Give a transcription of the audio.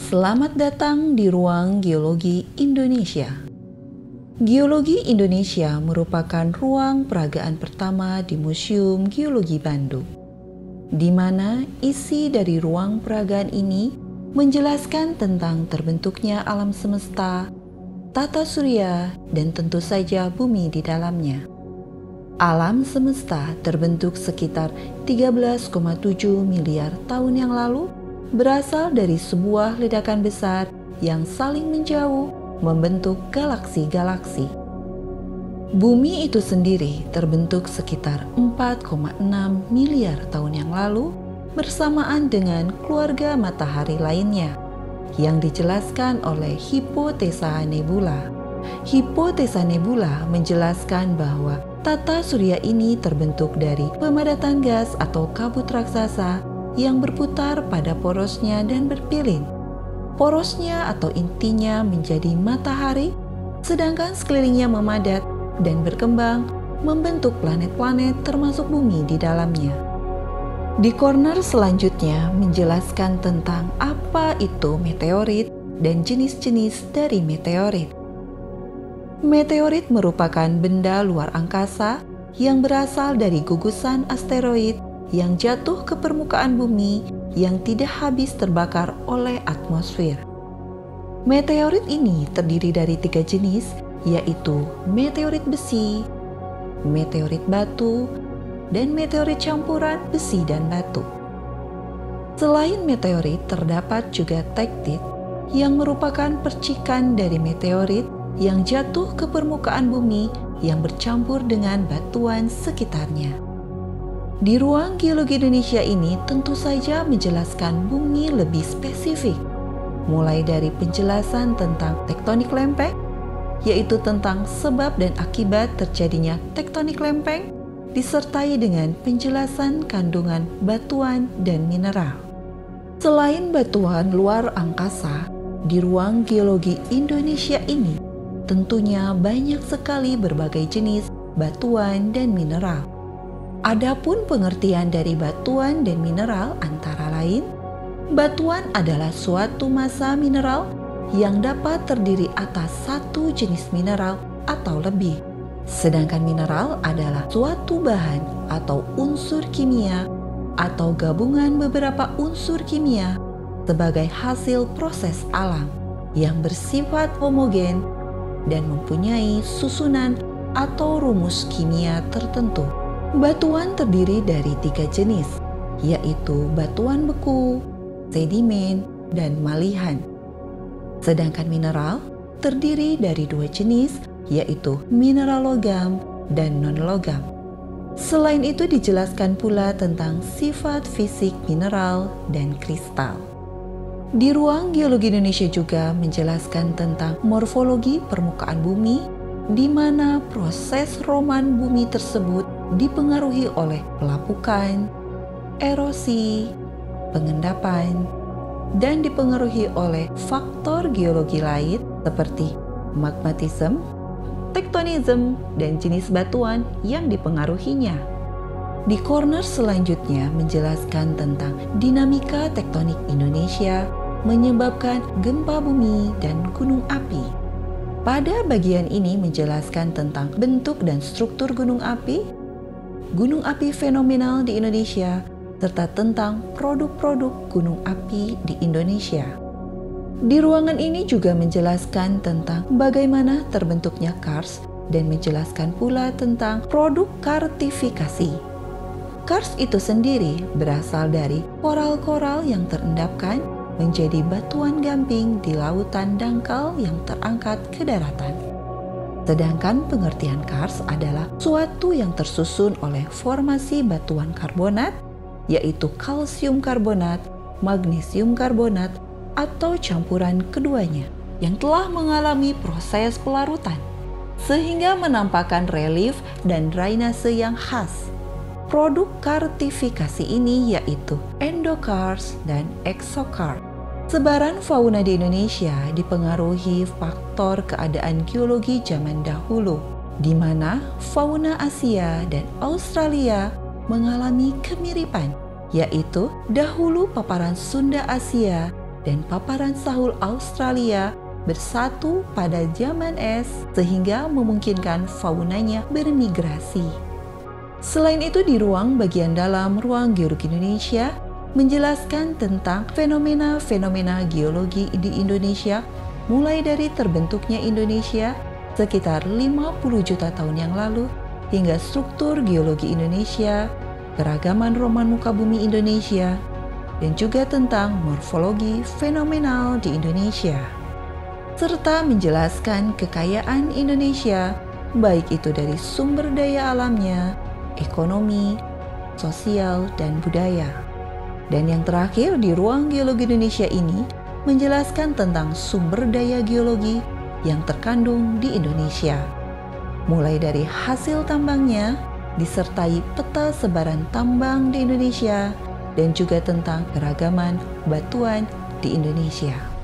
Selamat datang di Ruang Geologi Indonesia. Geologi Indonesia merupakan ruang peragaan pertama di Museum Geologi Bandung, di mana isi dari ruang peragaan ini menjelaskan tentang terbentuknya alam semesta, tata surya, dan tentu saja bumi di dalamnya. Alam semesta terbentuk sekitar 13,7 miliar tahun yang lalu, berasal dari sebuah ledakan besar yang saling menjauh membentuk galaksi-galaksi. Bumi itu sendiri terbentuk sekitar 4,6 miliar tahun yang lalu bersamaan dengan keluarga matahari lainnya yang dijelaskan oleh hipotesa nebula. Hipotesa nebula menjelaskan bahwa tata surya ini terbentuk dari pemadatan gas atau kabut raksasa yang berputar pada porosnya dan berpilin. Porosnya atau intinya menjadi matahari, sedangkan sekelilingnya memadat dan berkembang membentuk planet-planet termasuk bumi di dalamnya. Di corner selanjutnya menjelaskan tentang apa itu meteorit dan jenis-jenis dari meteorit. Meteorit merupakan benda luar angkasa yang berasal dari gugusan asteroid yang jatuh ke permukaan bumi yang tidak habis terbakar oleh atmosfer. Meteorit ini terdiri dari 3 jenis, yaitu meteorit besi, meteorit batu, dan meteorit campuran besi dan batu. Selain meteorit, terdapat juga tektit yang merupakan percikan dari meteorit yang jatuh ke permukaan bumi yang bercampur dengan batuan sekitarnya. Di Ruang Geologi Indonesia ini tentu saja menjelaskan bumi lebih spesifik, mulai dari penjelasan tentang tektonik lempeng, yaitu tentang sebab dan akibat terjadinya tektonik lempeng, disertai dengan penjelasan kandungan batuan dan mineral. Selain batuan luar angkasa, di Ruang Geologi Indonesia ini tentunya banyak sekali berbagai jenis batuan dan mineral. Adapun pengertian dari batuan dan mineral antara lain, batuan adalah suatu massa mineral yang dapat terdiri atas satu jenis mineral atau lebih. Sedangkan mineral adalah suatu bahan atau unsur kimia atau gabungan beberapa unsur kimia sebagai hasil proses alam yang bersifat homogen dan mempunyai susunan atau rumus kimia tertentu. Batuan terdiri dari 3 jenis, yaitu batuan beku, sedimen, dan malihan. Sedangkan mineral terdiri dari 2 jenis, yaitu mineral logam dan non-logam. Selain itu dijelaskan pula tentang sifat fisik mineral dan kristal. Di Ruang Geologi Indonesia juga menjelaskan tentang morfologi permukaan bumi, di mana proses roman bumi tersebut dipengaruhi oleh pelapukan, erosi, pengendapan, dan dipengaruhi oleh faktor geologi lain seperti magmatisme, tektonisme, dan jenis batuan yang dipengaruhinya. Di corner selanjutnya menjelaskan tentang dinamika tektonik Indonesia menyebabkan gempa bumi dan gunung api. Pada bagian ini menjelaskan tentang bentuk dan struktur gunung api fenomenal di Indonesia, serta tentang produk-produk gunung api di Indonesia. Di ruangan ini juga menjelaskan tentang bagaimana terbentuknya kars dan menjelaskan pula tentang produk karstifikasi. Kars itu sendiri berasal dari koral-koral yang terendapkan menjadi batuan gamping di lautan dangkal yang terangkat ke daratan. Sedangkan pengertian kars adalah suatu yang tersusun oleh formasi batuan karbonat, yaitu kalsium karbonat, magnesium karbonat, atau campuran keduanya yang telah mengalami proses pelarutan, sehingga menampakkan relief dan drainase yang khas. Produk karstifikasi ini yaitu endokars dan exokars. Sebaran fauna di Indonesia dipengaruhi faktor keadaan geologi zaman dahulu, di mana fauna Asia dan Australia mengalami kemiripan, yaitu dahulu paparan Sunda Asia dan paparan Sahul Australia bersatu pada zaman es sehingga memungkinkan faunanya bermigrasi. Selain itu, di ruang bagian dalam ruang geologi Indonesia menjelaskan tentang fenomena-fenomena geologi di Indonesia mulai dari terbentuknya Indonesia sekitar 50 juta tahun yang lalu hingga struktur geologi Indonesia, keragaman roman muka bumi Indonesia, dan juga tentang morfologi fenomenal di Indonesia, serta menjelaskan kekayaan Indonesia, baik itu dari sumber daya alamnya, ekonomi, sosial, dan budaya. Dan yang terakhir di ruang geologi Indonesia ini menjelaskan tentang sumber daya geologi yang terkandung di Indonesia, mulai dari hasil tambangnya, disertai peta sebaran tambang di Indonesia, dan juga tentang keragaman batuan di Indonesia.